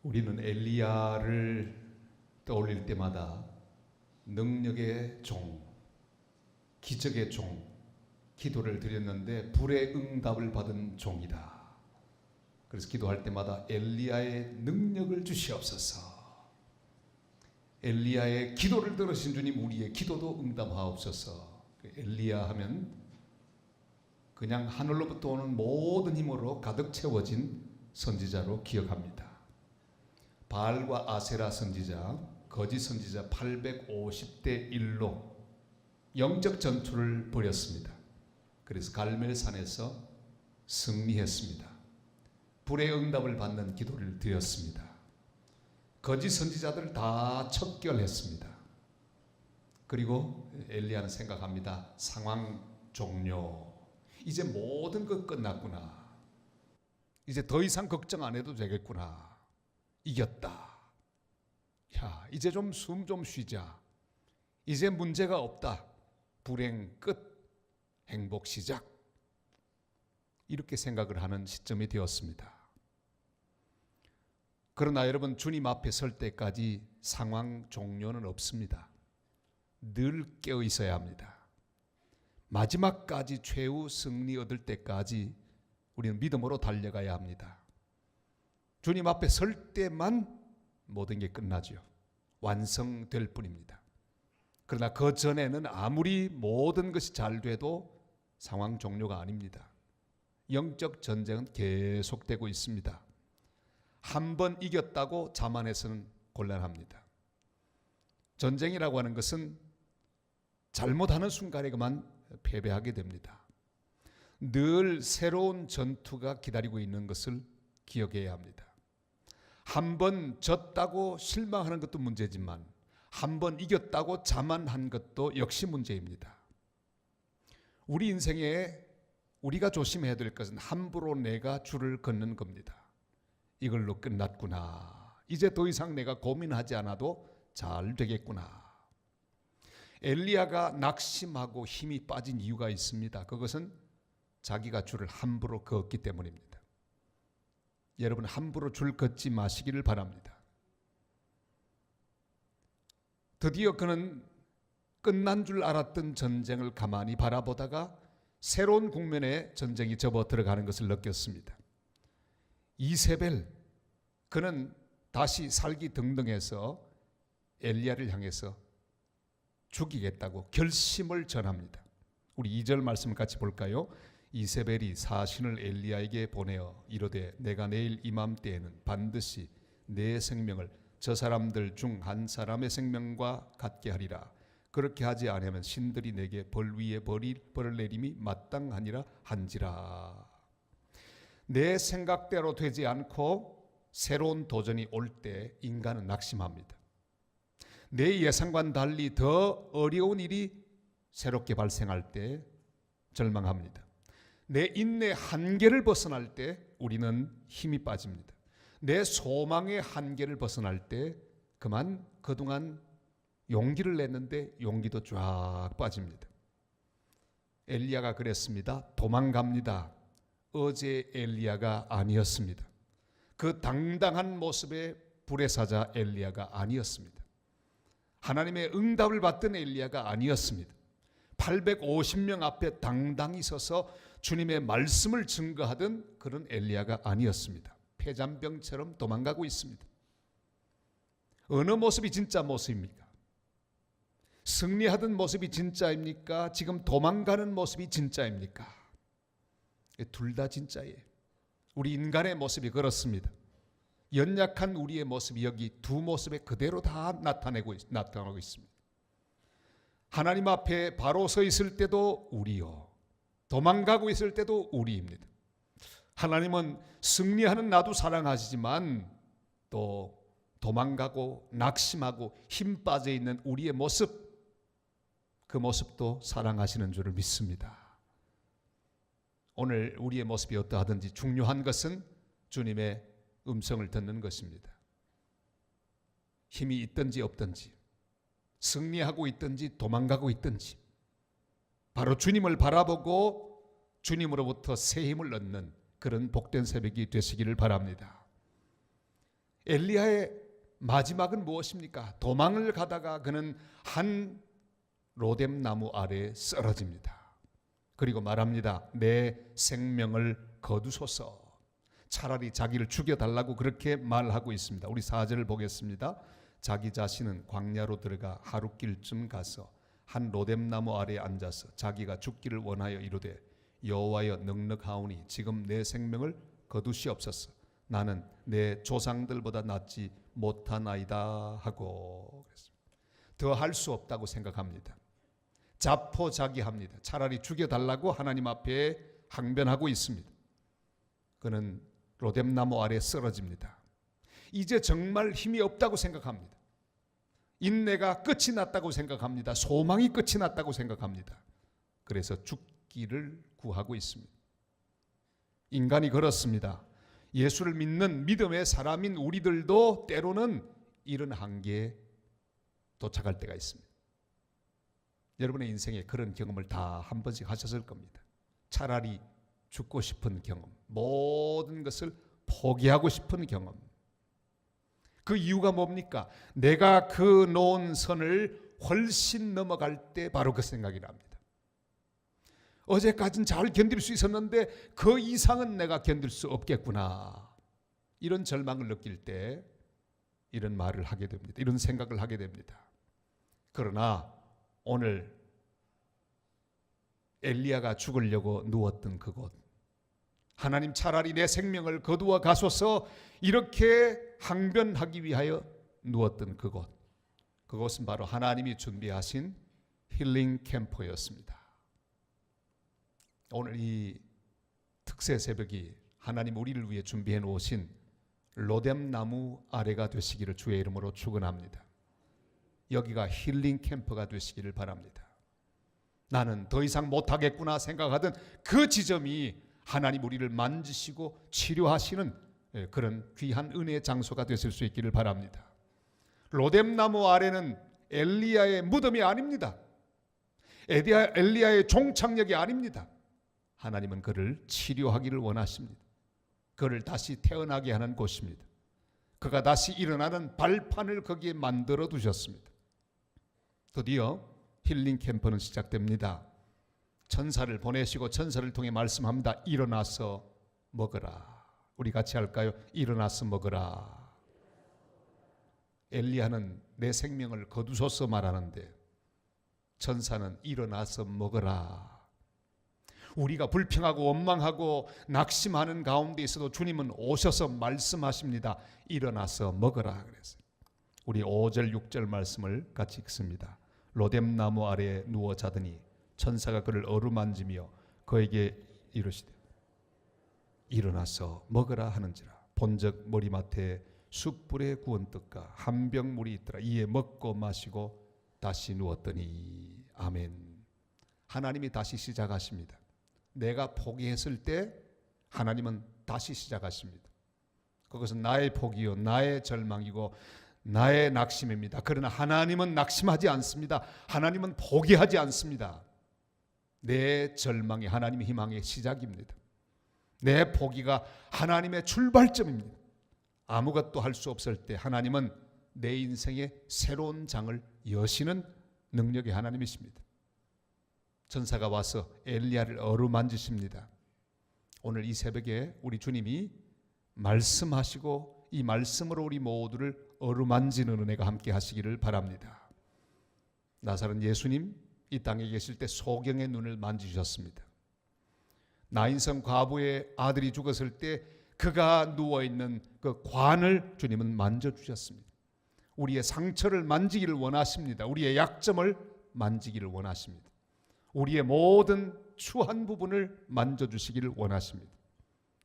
우리는 엘리야를 떠올릴 때마다 능력의 종, 기적의 종, 기도를 드렸는데 불의 응답을 받은 종이다. 그래서 기도할 때마다 엘리야의 능력을 주시옵소서. 엘리야의 기도를 들으신 주님, 우리의 기도도 응답하옵소서. 엘리야 하면 그냥 하늘로부터 오는 모든 힘으로 가득 채워진 선지자로 기억합니다. 바알과 아세라 선지자, 거짓 선지자 850대 1로 영적 전투를 벌였습니다. 그래서 갈멜산에서 승리했습니다. 불의 응답을 받는 기도를 드렸습니다. 거짓 선지자들 다 척결했습니다. 그리고 엘리야는 생각합니다. 상황 종료. 이제 모든 것 끝났구나. 이제 더 이상 걱정 안 해도 되겠구나. 이겼다. 야, 이제 좀 숨 좀 쉬자. 이제 문제가 없다. 불행 끝. 행복 시작. 이렇게 생각을 하는 시점이 되었습니다. 그러나 여러분, 주님 앞에 설 때까지 상황 종료는 없습니다. 늘 깨어 있어야 합니다. 마지막까지 최후 승리 얻을 때까지 우리는 믿음으로 달려가야 합니다. 주님 앞에 설 때만 모든 게 끝나죠. 완성될 뿐입니다. 그러나 그 전에는 아무리 모든 것이 잘 돼도 상황 종료가 아닙니다. 영적 전쟁은 계속되고 있습니다. 한 번 이겼다고 자만해서는 곤란합니다. 전쟁이라고 하는 것은 잘못하는 순간에 그만 패배하게 됩니다. 늘 새로운 전투가 기다리고 있는 것을 기억해야 합니다. 한 번 졌다고 실망하는 것도 문제지만 한 번 이겼다고 자만한 것도 역시 문제입니다. 우리 인생에 우리가 조심해야 될 것은 함부로 내가 줄을 긋는 겁니다. 이걸로 끝났구나. 이제 더 이상 내가 고민하지 않아도 잘 되겠구나. 엘리야가 낙심하고 힘이 빠진 이유가 있습니다. 그것은 자기가 줄을 함부로 그었기 때문입니다. 여러분, 함부로 줄 긋지 마시기를 바랍니다. 드디어 그는 끝난 줄 알았던 전쟁을 가만히 바라보다가 새로운 국면에 전쟁이 접어 들어가는 것을 느꼈습니다. 이세벨, 그는 다시 살기 등등해서 엘리야를 향해서 죽이겠다고 결심을 전합니다. 우리 2절 말씀 같이 볼까요? 이세벨이 사신을 엘리야에게 보내어 이르되 내가 내일 이맘때에는 반드시 내 생명을 저 사람들 중 한 사람의 생명과 같게 하리라. 그렇게 하지 않으면 신들이 내게 벌 위에 벌을 내림이 마땅하니라 한지라. 내 생각대로 되지 않고 새로운 도전이 올 때 인간은 낙심합니다. 내 예상과는 달리 더 어려운 일이 새롭게 발생할 때 절망합니다. 내 인내 한계를 벗어날 때 우리는 힘이 빠집니다. 내 소망의 한계를 벗어날 때 그만 그동안 용기를 냈는데 용기도 쫙 빠집니다. 엘리야가 그랬습니다. 도망갑니다. 어제 엘리야가 아니었습니다. 그 당당한 모습의 불의 사자 엘리야가 아니었습니다. 하나님의 응답을 받던 엘리야가 아니었습니다. 850명 앞에 당당히 서서 주님의 말씀을 증거하던 그런 엘리야가 아니었습니다. 폐잔병처럼 도망가고 있습니다. 어느 모습이 진짜 모습입니까? 승리하던 모습이 진짜입니까? 지금 도망가는 모습이 진짜입니까? 둘 다 진짜예요. 우리 인간의 모습이 그렇습니다. 연약한 우리의 모습이 여기 두 모습에 그대로 다 나타나고 있습니다. 하나님 앞에 바로 서 있을 때도 우리요, 도망가고 있을 때도 우리입니다. 하나님은 승리하는 나도 사랑하시지만 또 도망가고 낙심하고 힘 빠져 있는 우리의 모습, 그 모습도 사랑하시는 줄을 믿습니다. 오늘 우리의 모습이 어떠하든지 중요한 것은 주님의 음성을 듣는 것입니다. 힘이 있든지 없든지, 승리하고 있든지 도망가고 있든지 바로 주님을 바라보고 주님으로부터 새 힘을 얻는 그런 복된 새벽이 되시기를 바랍니다. 엘리야의 마지막은 무엇입니까? 도망을 가다가 그는 한 로뎀 나무 아래에 쓰러집니다. 그리고 말합니다. 내 생명을 거두소서. 차라리 자기를 죽여달라고 그렇게 말하고 있습니다. 우리 4절을 보겠습니다. 자기 자신은 광야로 들어가 하룻길쯤 가서 한 로뎀 나무 아래에 앉아서 자기가 죽기를 원하여 이르되 여호와여 넉넉하오니 지금 내 생명을 거두시옵소서. 나는 내 조상들보다 낫지 못하나이다 하고 더 할 수 없다고 생각합니다. 자포자기합니다. 차라리 죽여달라고 하나님 앞에 항변하고 있습니다. 그는 로뎀 나무 아래 쓰러집니다. 이제 정말 힘이 없다고 생각합니다. 인내가 끝이 났다고 생각합니다. 소망이 끝이 났다고 생각합니다. 그래서 죽기를 구하고 있습니다. 인간이 그렇습니다. 예수를 믿는 믿음의 사람인 우리들도 때로는 이런 한계에 도착할 때가 있습니다. 여러분의 인생에 그런 경험을 다 한 번씩 하셨을 겁니다. 차라리 죽고 싶은 경험, 모든 것을 포기하고 싶은 경험. 그 이유가 뭡니까? 내가 그 놓은 선을 훨씬 넘어갈 때 바로 그 생각이 납니다. 어제까지는 잘 견딜 수 있었는데 그 이상은 내가 견딜 수 없겠구나. 이런 절망을 느낄 때 이런 말을 하게 됩니다. 이런 생각을 하게 됩니다. 그러나 오늘 엘리야가 죽으려고 누웠던 그곳, 하나님 차라리 내 생명을 거두어 가소서 이렇게 항변하기 위하여 누웠던 그곳, 그곳은 바로 하나님이 준비하신 힐링 캠프였습니다. 오늘 이 특세 새벽이 하나님 우리를 위해 준비해 놓으신 로뎀 나무 아래가 되시기를 주의 이름으로 축원합니다. 여기가 힐링 캠프가 되시기를 바랍니다. 나는 더 이상 못하겠구나 생각하던 그 지점이 하나님 우리를 만지시고 치료하시는 그런 귀한 은혜의 장소가 되실 수 있기를 바랍니다. 로뎀 나무 아래는 엘리야의 무덤이 아닙니다. 엘리야의 종착역이 아닙니다. 하나님은 그를 치료하기를 원하십니다. 그를 다시 태어나게 하는 곳입니다. 그가 다시 일어나는 발판을 거기에 만들어 두셨습니다. 드디어 힐링 캠프는 시작됩니다. 천사를 보내시고 천사를 통해 말씀합니다. 일어나서 먹어라. 우리 같이 할까요? 일어나서 먹어라. 엘리야는 내 생명을 거두소서 말하는데 천사는 일어나서 먹어라. 우리가 불평하고 원망하고 낙심하는 가운데 있어도 주님은 오셔서 말씀하십니다. 일어나서 먹어라. 그래서 우리 5절 6절 말씀을 같이 읽습니다. 로뎀 나무 아래에 누워 자더니 천사가 그를 어루만지며 그에게 이르시되 일어나서 먹으라 하는지라. 본적 머리맡에 숯불에 구운 떡과 한 병 물이 있더라. 이에 먹고 마시고 다시 누웠더니. 아멘. 하나님이 다시 시작하십니다. 내가 포기했을 때 하나님은 다시 시작하십니다. 그것은 나의 포기요, 나의 절망이고 나의 낙심입니다. 그러나 하나님은 낙심하지 않습니다. 하나님은 포기하지 않습니다. 내 절망이 하나님의 희망의 시작입니다. 내 포기가 하나님의 출발점입니다. 아무것도 할 수 없을 때 하나님은 내 인생의 새로운 장을 여시는 능력의 하나님이십니다. 천사가 와서 엘리야를 어루만지십니다. 오늘 이 새벽에 우리 주님이 말씀하시고 이 말씀으로 우리 모두를 어루만지는 은혜가 함께 하시기를 바랍니다. 나사렛 예수님 이 땅에 계실 때 소경의 눈을 만지셨습니다. 나인성 과부의 아들이 죽었을 때 그가 누워있는 그 관을 주님은 만져주셨습니다. 우리의 상처를 만지기를 원하십니다. 우리의 약점을 만지기를 원하십니다. 우리의 모든 추한 부분을 만져주시기를 원하십니다.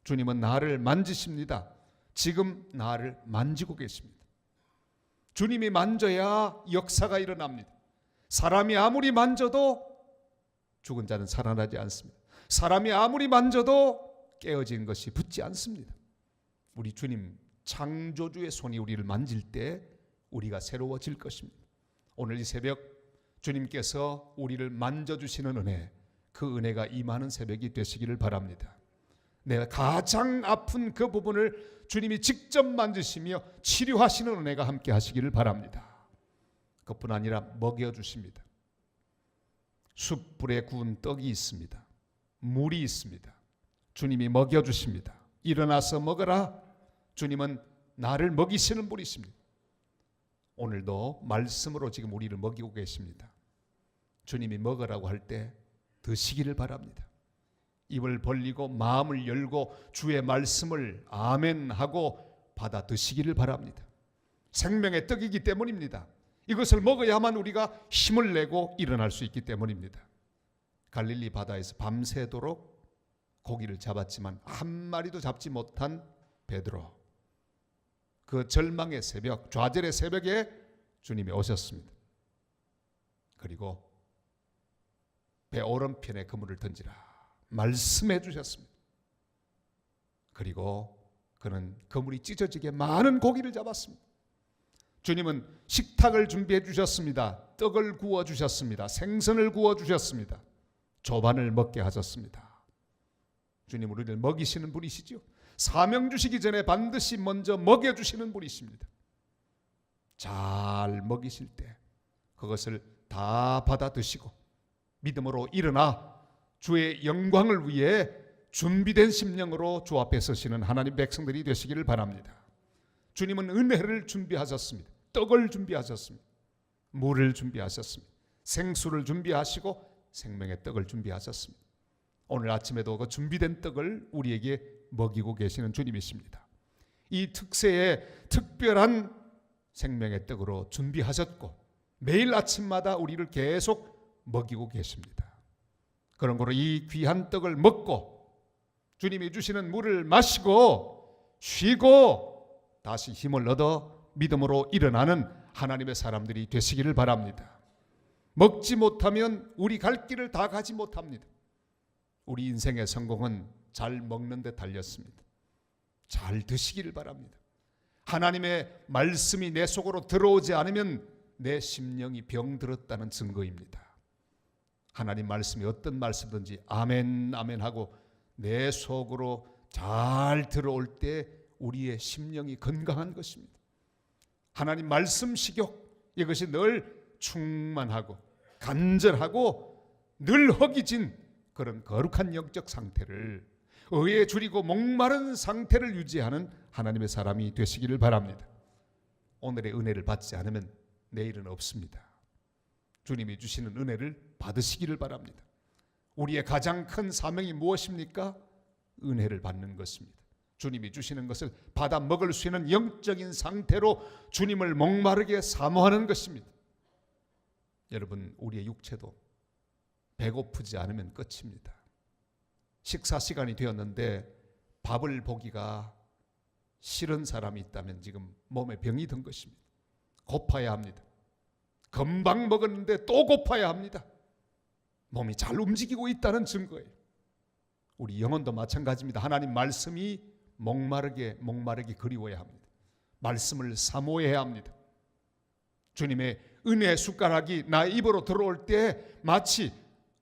주님은 나를 만지십니다. 지금 나를 만지고 계십니다. 주님이 만져야 역사가 일어납니다. 사람이 아무리 만져도 죽은 자는 살아나지 않습니다. 사람이 아무리 만져도 깨어진 것이 붙지 않습니다. 우리 주님 창조주의 손이 우리를 만질 때 우리가 새로워질 것입니다. 오늘 이 새벽 주님께서 우리를 만져주시는 은혜, 그 은혜가 임하는 새벽이 되시기를 바랍니다. 내가 가장 아픈 그 부분을 주님이 직접 만지시며 치료하시는 은혜가 함께 하시기를 바랍니다. 그뿐 아니라 먹여주십니다. 숯불에 구운 떡이 있습니다. 물이 있습니다. 주님이 먹여주십니다. 일어나서 먹어라. 주님은 나를 먹이시는 분이십니다. 오늘도 말씀으로 지금 우리를 먹이고 계십니다. 주님이 먹으라고 할 때 드시기를 바랍니다. 입을 벌리고 마음을 열고 주의 말씀을 아멘 하고 받아 드시기를 바랍니다. 생명의 떡이기 때문입니다. 이것을 먹어야만 우리가 힘을 내고 일어날 수 있기 때문입니다. 갈릴리 바다에서 밤새도록 고기를 잡았지만 한 마리도 잡지 못한 베드로, 그 절망의 새벽, 좌절의 새벽에 주님이 오셨습니다. 그리고 배 오른편에 그물을 던지라 말씀해 주셨습니다. 그리고 그는 그물이 찢어지게 많은 고기를 잡았습니다. 주님은 식탁을 준비해 주셨습니다. 떡을 구워 주셨습니다. 생선을 구워 주셨습니다. 조반을 먹게 하셨습니다. 주님 우리를 먹이시는 분이시죠. 사명 주시기 전에 반드시 먼저 먹여주시는 분이십니다. 잘 먹이실 때 그것을 다 받아 드시고 믿음으로 일어나 주의 영광을 위해 준비된 심령으로 주 앞에 서시는 하나님 백성들이 되시기를 바랍니다. 주님은 은혜를 준비하셨습니다. 떡을 준비하셨습니다. 물을 준비하셨습니다. 생수를 준비하시고 생명의 떡을 준비하셨습니다. 오늘 아침에도 그 준비된 떡을 우리에게 먹이고 계시는 주님이십니다. 이 특세에 특별한 생명의 떡으로 준비하셨고 매일 아침마다 우리를 계속 먹이고 계십니다. 그런 거로 이 귀한 떡을 먹고 주님이 주시는 물을 마시고 쉬고 다시 힘을 얻어 믿음으로 일어나는 하나님의 사람들이 되시기를 바랍니다. 먹지 못하면 우리 갈 길을 다 가지 못합니다. 우리 인생의 성공은 잘 먹는 데 달렸습니다. 잘 드시기를 바랍니다. 하나님의 말씀이 내 속으로 들어오지 않으면 내 심령이 병들었다는 증거입니다. 하나님 말씀이 어떤 말씀든지 아멘 아멘 하고 내 속으로 잘 들어올 때 우리의 심령이 건강한 것입니다. 하나님 말씀 식욕 이것이 늘 충만하고 간절하고 늘 허기진 그런 거룩한 영적 상태를 의에 줄이고 목마른 상태를 유지하는 하나님의 사람이 되시기를 바랍니다. 오늘의 은혜를 받지 않으면 내일은 없습니다. 주님이 주시는 은혜를 받으시기를 바랍니다. 우리의 가장 큰 사명이 무엇입니까? 은혜를 받는 것입니다. 주님이 주시는 것을 받아 먹을 수 있는 영적인 상태로 주님을 목마르게 사모하는 것입니다. 여러분 우리의 육체도 배고프지 않으면 끝입니다. 식사 시간이 되었는데 밥을 보기가 싫은 사람이 있다면 지금 몸에 병이 든 것입니다. 고파야 합니다. 금방 먹었는데 또 고파야 합니다. 몸이 잘 움직이고 있다는 증거예요. 우리 영혼도 마찬가지입니다. 하나님 말씀이 목마르게 그리워야 합니다. 말씀을 사모해야 합니다. 주님의 은혜의 숟가락이 나 입으로 들어올 때 마치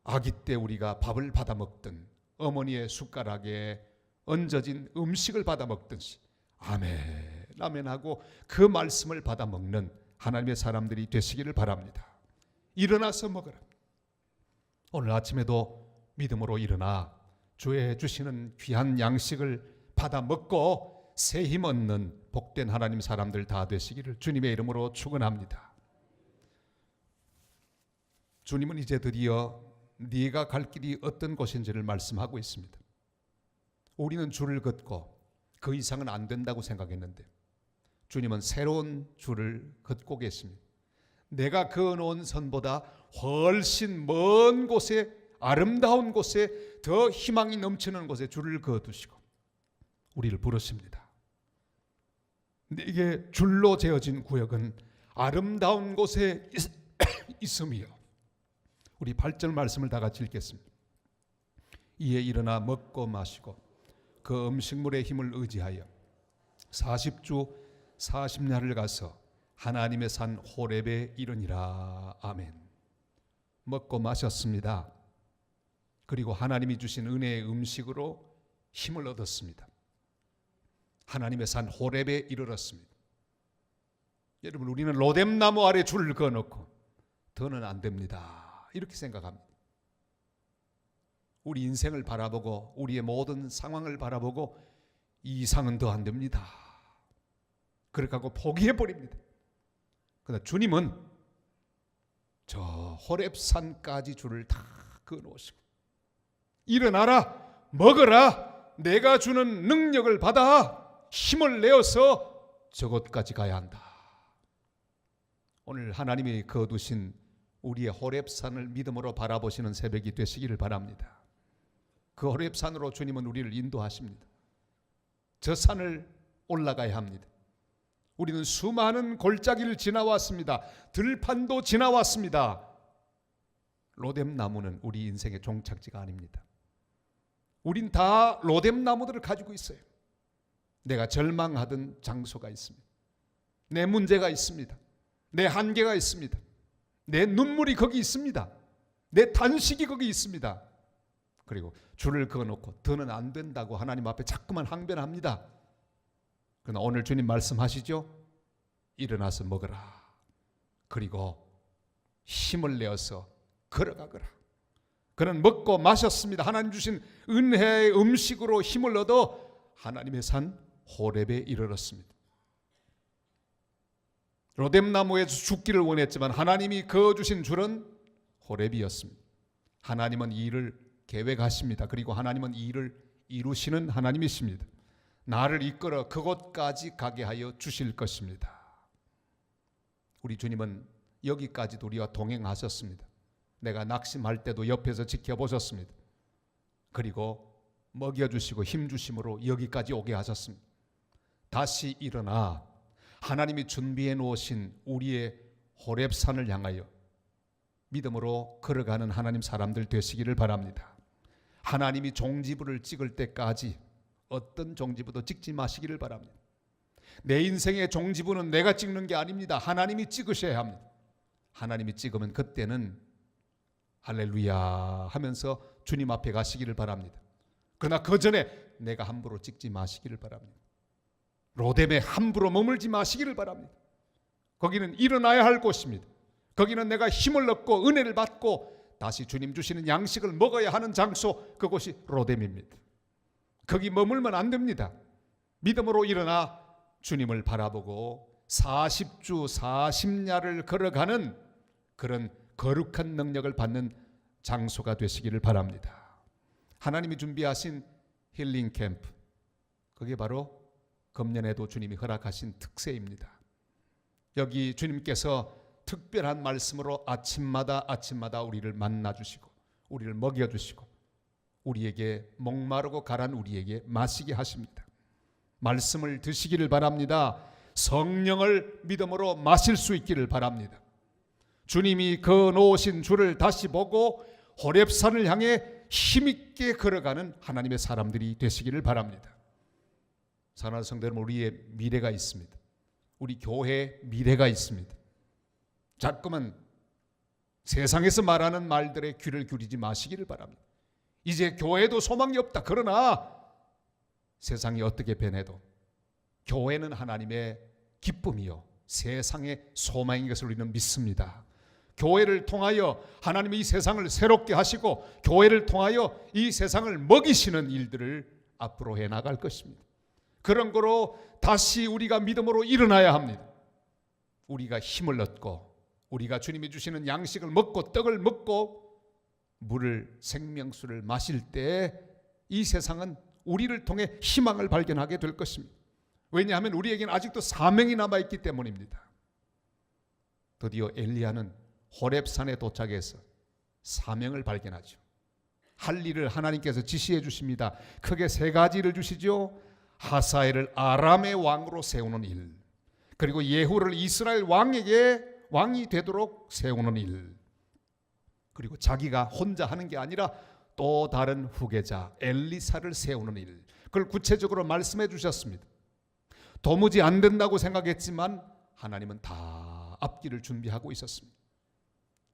아기 때 우리가 밥을 받아 먹던 어머니의 숟가락에 얹어진 음식을 받아 먹듯이 아멘 아멘 하고 그 말씀을 받아 먹는 하나님의 사람들이 되시기를 바랍니다. 일어나서 먹으라. 오늘 아침에도 믿음으로 일어나 주의 주시는 귀한 양식을 받아 먹고 새 힘 얻는 복된 하나님 사람들 다 되시기를 주님의 이름으로 축원합니다. 주님은 이제 드디어 네가 갈 길이 어떤 곳인지를 말씀하고 있습니다. 우리는 줄을 긋고 그 이상은 안 된다고 생각했는데 주님은 새로운 줄을 긋고 계십니다. 내가 그어놓은 선보다 훨씬 먼 곳에 아름다운 곳에 더 희망이 넘치는 곳에 줄을 그어두시고 우리를 부르십니다. 이게 줄로 재어진 구역은 아름다운 곳에 있음이요. 우리 8절 말씀을 다 같이 읽겠습니다. 이에 일어나 먹고 마시고 그 음식물의 힘을 의지하여 40주 40야를 가서 하나님의 산 호렙에 이르니라. 아멘. 먹고 마셨습니다. 그리고 하나님이 주신 은혜의 음식으로 힘을 얻었습니다. 하나님의 산 호렙에 이르렀습니다. 여러분, 우리는 로뎀나무 아래 줄을 그어놓고 더는 안 됩니다, 이렇게 생각합니다. 우리 인생을 바라보고 우리의 모든 상황을 바라보고 이 이상은 더 안 됩니다, 그렇게 하고 포기해버립니다. 그러나 주님은 저 호렙산까지 줄을 다 그어놓으시고 일어나라, 먹어라, 내가 주는 능력을 받아 힘을 내어서 저곳까지 가야 한다. 오늘 하나님이 거두신 우리의 호렙산을 믿음으로 바라보시는 새벽이 되시기를 바랍니다. 그 호렙산으로 주님은 우리를 인도하십니다. 저 산을 올라가야 합니다. 우리는 수많은 골짜기를 지나왔습니다. 들판도 지나왔습니다. 로뎀나무는 우리 인생의 종착지가 아닙니다. 우린 다 로뎀나무들을 가지고 있어요. 내가 절망하던 장소가 있습니다. 내 문제가 있습니다. 내 한계가 있습니다. 내 눈물이 거기 있습니다. 내 탄식이 거기 있습니다. 그리고 줄을 그어놓고 더는 안 된다고 하나님 앞에 자꾸만 항변합니다. 그러나 오늘 주님 말씀하시죠. 일어나서 먹어라. 그리고 힘을 내어서 걸어가거라. 그는 먹고 마셨습니다. 하나님 주신 은혜의 음식으로 힘을 얻어 하나님의 산 호렙에 이르렀습니다. 로뎀나무에서 죽기를 원했지만 하나님이 그어주신 줄은 호렙이었습니다. 하나님은 이 일을 계획하십니다. 그리고 하나님은 이 일을 이루시는 하나님이십니다. 나를 이끌어 그곳까지 가게 하여 주실 것입니다. 우리 주님은 여기까지도 우리와 동행하셨습니다. 내가 낙심할 때도 옆에서 지켜보셨습니다. 그리고 먹여주시고 힘주심으로 여기까지 오게 하셨습니다. 다시 일어나 하나님이 준비해 놓으신 우리의 호렙산을 향하여 믿음으로 걸어가는 하나님 사람들 되시기를 바랍니다. 하나님이 종지부를 찍을 때까지 어떤 종지부도 찍지 마시기를 바랍니다. 내 인생의 종지부는 내가 찍는 게 아닙니다. 하나님이 찍으셔야 합니다. 하나님이 찍으면 그때는 할렐루야 하면서 주님 앞에 가시기를 바랍니다. 그러나 그 전에 내가 함부로 찍지 마시기를 바랍니다. 로뎀에 함부로 머물지 마시기를 바랍니다. 거기는 일어나야 할 곳입니다. 거기는 내가 힘을 얻고 은혜를 받고 다시 주님 주시는 양식을 먹어야 하는 장소, 그곳이 로뎀입니다. 거기 머물면 안 됩니다. 믿음으로 일어나 주님을 바라보고 40주 40야를 걸어가는 그런 거룩한 능력을 받는 장소가 되시기를 바랍니다. 하나님이 준비하신 힐링 캠프, 그게 바로 금년에도 주님이 허락하신 특세입니다. 여기 주님께서 특별한 말씀으로 아침마다 우리를 만나주시고 우리를 먹여주시고 우리에게 목마르고 가란 우리에게 마시게 하십니다. 말씀을 드시기를 바랍니다. 성령을 믿음으로 마실 수 있기를 바랍니다. 주님이 그어놓으신 줄을 다시 보고 호렙산을 향해 힘있게 걸어가는 하나님의 사람들이 되시기를 바랍니다. 사랑하는 성도 여러분, 우리의 미래가 있습니다. 우리 교회의 미래가 있습니다. 자꾸만 세상에서 말하는 말들에 귀를 기울이지 마시기를 바랍니다. 이제 교회도 소망이 없다. 그러나 세상이 어떻게 변해도 교회는 하나님의 기쁨이요 세상의 소망인 것을 우리는 믿습니다. 교회를 통하여 하나님이 이 세상을 새롭게 하시고 교회를 통하여 이 세상을 먹이시는 일들을 앞으로 해나갈 것입니다. 그런 거로 다시 우리가 믿음으로 일어나야 합니다. 우리가 힘을 얻고 우리가 주님이 주시는 양식을 먹고 떡을 먹고 물을 생명수를 마실 때 이 세상은 우리를 통해 희망을 발견하게 될 것입니다. 왜냐하면 우리에게는 아직도 사명이 남아있기 때문입니다. 드디어 엘리야는 호렙산에 도착해서 사명을 발견하죠. 할 일을 하나님께서 지시해 주십니다. 크게 세 가지를 주시죠. 하사엘을 아람의 왕으로 세우는 일, 그리고 예후를 이스라엘 왕이 되도록 세우는 일, 그리고 자기가 혼자 하는 게 아니라 또 다른 후계자 엘리사를 세우는 일, 그걸 구체적으로 말씀해 주셨습니다. 도무지 안 된다고 생각했지만 하나님은 다 앞길을 준비하고 있었습니다.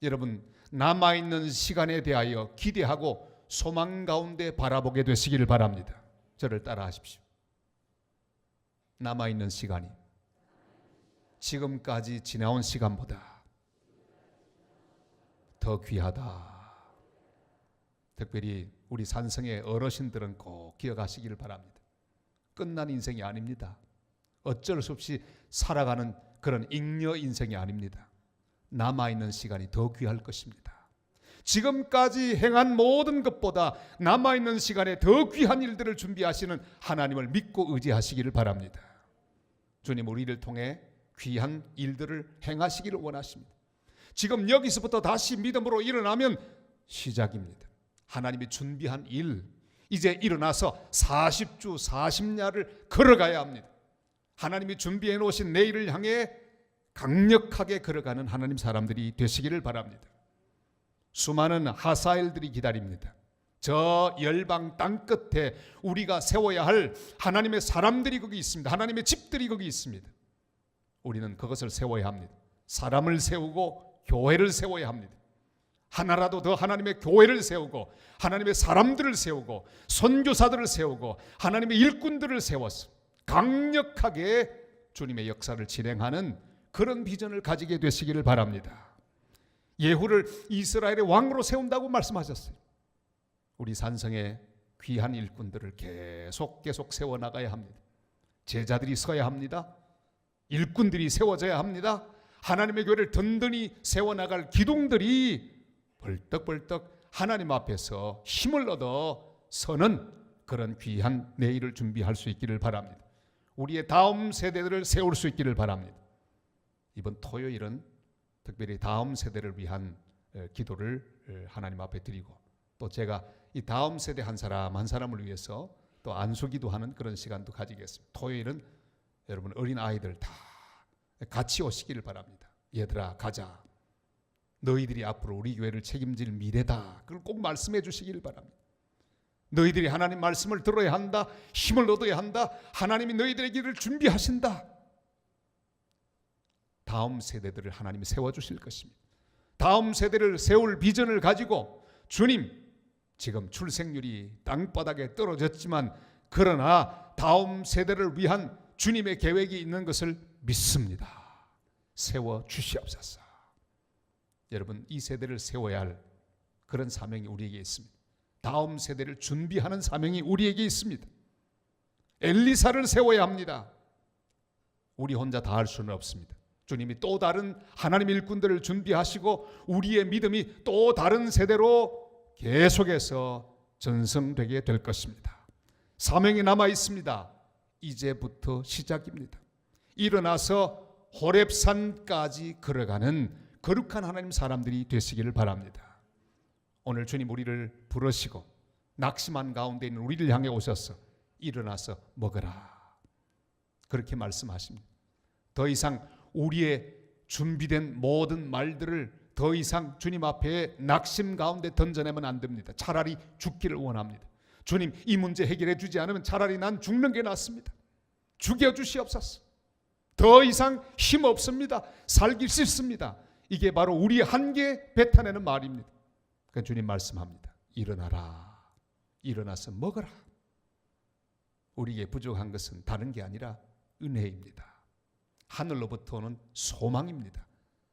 여러분, 남아있는 시간에 대하여 기대하고 소망 가운데 바라보게 되시기를 바랍니다. 저를 따라 하십시오. 남아있는 시간이 지금까지 지나온 시간보다 더 귀하다. 특별히 우리 산성의 어르신들은 꼭 기억하시기를 바랍니다. 끝난 인생이 아닙니다. 어쩔 수 없이 살아가는 그런 잉여 인생이 아닙니다. 남아있는 시간이 더 귀할 것입니다. 지금까지 행한 모든 것보다 남아있는 시간에 더 귀한 일들을 준비하시는 하나님을 믿고 의지하시기를 바랍니다. 주님 우리를 통해 귀한 일들을 행하시기를 원하십니다. 지금 여기서부터 다시 믿음으로 일어나면 시작입니다. 하나님이 준비한 일, 이제 일어나서 40주 40야를 걸어가야 합니다. 하나님이 준비해 놓으신 내일을 향해 강력하게 걸어가는 하나님 사람들이 되시기를 바랍니다. 수많은 하사엘들이 기다립니다. 저 열방 땅끝에 우리가 세워야 할 하나님의 사람들이 거기 있습니다. 하나님의 집들이 거기 있습니다. 우리는 그것을 세워야 합니다. 사람을 세우고 교회를 세워야 합니다. 하나라도 더 하나님의 교회를 세우고 하나님의 사람들을 세우고 선교사들을 세우고 하나님의 일꾼들을 세워서 강력하게 주님의 역사를 진행하는 그런 비전을 가지게 되시기를 바랍니다. 예후를 이스라엘의 왕으로 세운다고 말씀하셨어요. 우리 산성의 귀한 일꾼들을 계속 세워나가야 합니다. 제자들이 서야 합니다. 일꾼들이 세워져야 합니다. 하나님의 교회를 든든히 세워나갈 기둥들이 벌떡벌떡 하나님 앞에서 힘을 얻어 서는 그런 귀한 내일을 준비할 수 있기를 바랍니다. 우리의 다음 세대들을 세울 수 있기를 바랍니다. 이번 토요일은 특별히 다음 세대를 위한 기도를 하나님 앞에 드리고 또 제가 이 다음 세대 한 사람 한 사람을 위해서 또 안수기도 하는 그런 시간도 가지겠습니다. 토요일은 여러분 어린 아이들 다 같이 오시기를 바랍니다. 얘들아 가자. 너희들이 앞으로 우리 교회를 책임질 미래다. 그걸 꼭 말씀해 주시기를 바랍니다. 너희들이 하나님 말씀을 들어야 한다. 힘을 얻어야 한다. 하나님이 너희들의 길을 준비하신다. 다음 세대들을 하나님이 세워주실 것입니다. 다음 세대를 세울 비전을 가지고 주님 지금 출생률이 땅바닥에 떨어졌지만 그러나 다음 세대를 위한 주님의 계획이 있는 것을 믿습니다. 세워주시옵소서. 여러분 이 세대를 세워야 할 그런 사명이 우리에게 있습니다. 다음 세대를 준비하는 사명이 우리에게 있습니다. 엘리사를 세워야 합니다. 우리 혼자 다 할 수는 없습니다. 주님이 또 다른 하나님 일꾼들을 준비하시고 우리의 믿음이 또 다른 세대로 계속해서 전승되게 될 것입니다. 사명이 남아 있습니다. 이제부터 시작입니다. 일어나서 호렙산까지 걸어가는 거룩한 하나님 사람들이 되시기를 바랍니다. 오늘 주님 우리를 부르시고 낙심한 가운데 있는 우리를 향해 오셔서 일어나서 먹어라 그렇게 말씀하십니다. 더 이상 우리의 준비된 모든 말들을 더 이상 주님 앞에 낙심 가운데 던져내면 안 됩니다. 차라리 죽기를 원합니다. 주님 이 문제 해결해 주지 않으면 차라리 난 죽는 게 낫습니다. 죽여주시옵소서. 더 이상 힘 없습니다. 살기 싫습니다. 이게 바로 우리의 한계 뱉어내는 말입니다. 그러니까 주님 말씀합니다. 일어나라. 일어나서 먹어라. 우리에게 부족한 것은 다른 게 아니라 은혜입니다. 하늘로부터 오는 소망입니다.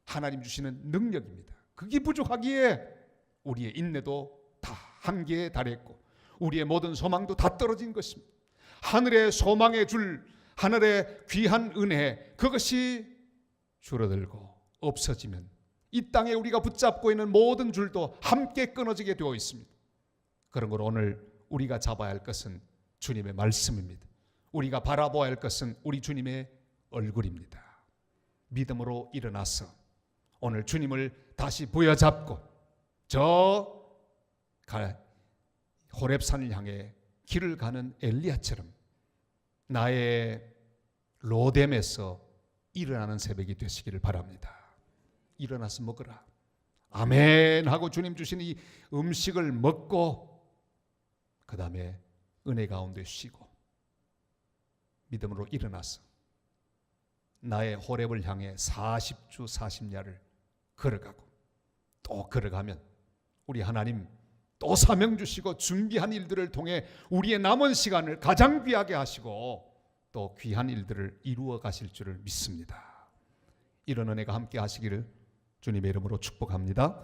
하나님 주시는 능력입니다. 그게 부족하기에 우리의 인내도 다 한계에 달했고 우리의 모든 소망도 다 떨어진 것입니다. 하늘의 소망에 줄 하늘의 귀한 은혜 그것이 줄어들고 없어지면 이 땅에 우리가 붙잡고 있는 모든 줄도 함께 끊어지게 되어 있습니다. 그런 걸 오늘 우리가 잡아야 할 것은 주님의 말씀입니다. 우리가 바라보아야 할 것은 우리 주님의 얼굴입니다. 믿음으로 일어나서 오늘 주님을 다시 부여잡고 저 호렙산을 향해 길을 가는 엘리야처럼 나의 로뎀에서 일어나는 새벽이 되시기를 바랍니다. 일어나서 먹으라. 아멘 하고 주님 주신 이 음식을 먹고 그 다음에 은혜 가운데 쉬고 믿음으로 일어나서 나의 호렙을 향해 40주 40야를 걸어가고 또 걸어가면 우리 하나님 또 사명 주시고 준비한 일들을 통해 우리의 남은 시간을 가장 귀하게 하시고 또 귀한 일들을 이루어 가실 줄을 믿습니다. 이런 은혜가 함께 하시기를 주님의 이름으로 축복합니다.